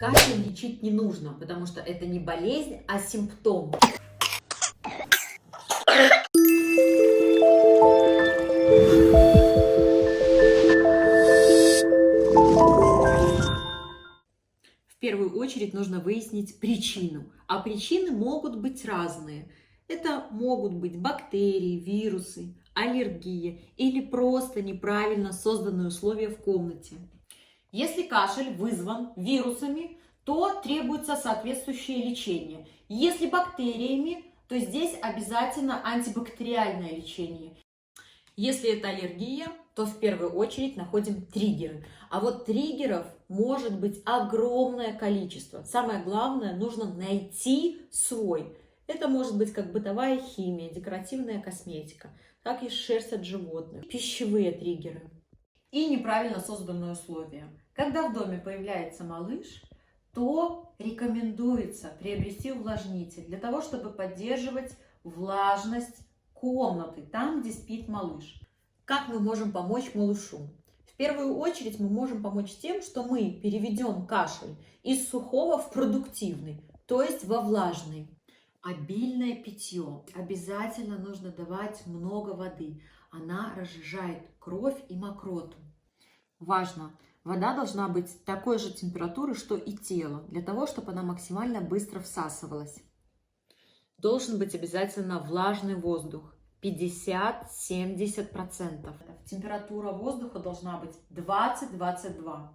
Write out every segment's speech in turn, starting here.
Кашель лечить не нужно, потому что это не болезнь, а симптом. В первую очередь нужно выяснить причину. А причины могут быть разные. Это могут быть бактерии, вирусы, аллергия или просто неправильно созданные условия в комнате. Если кашель вызван вирусами, то требуется соответствующее лечение. Если бактериями, то здесь обязательно антибактериальное лечение. Если это аллергия, то в первую очередь находим триггеры. А вот триггеров может быть огромное количество. Самое главное, нужно найти свой. Это может быть как бытовая химия, декоративная косметика, так и шерсть от животных, пищевые триггеры и неправильно созданные условия. Когда в доме появляется малыш, то рекомендуется приобрести увлажнитель для того, чтобы поддерживать влажность комнаты, там, где спит малыш. Как мы можем помочь малышу? В первую очередь мы можем помочь тем, что мы переведем кашель из сухого в продуктивный, то есть во влажный. Обильное питье. Обязательно нужно давать много воды. Она разжижает кровь и мокроту. Важно! Вода должна быть такой же температуры, что и тело, для того, чтобы она максимально быстро всасывалась. Должен быть обязательно влажный воздух, 50-70%. Температура воздуха должна быть 20-22.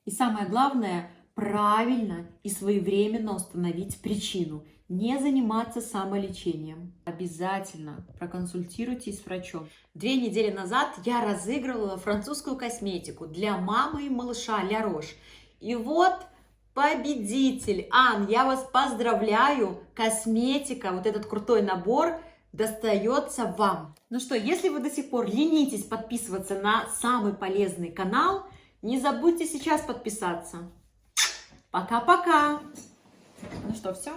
И самое главное, правильно и своевременно установить причину. Не заниматься самолечением. Обязательно проконсультируйтесь с врачом. 2 недели назад я разыгрывала французскую косметику для мамы и малыша Ля Рош. И вот победитель. Ан, я вас поздравляю. Косметика, вот этот крутой набор достается вам. Ну что, если вы до сих пор ленитесь подписываться на самый полезный канал, не забудьте сейчас подписаться. Пока-пока. Ну что, все?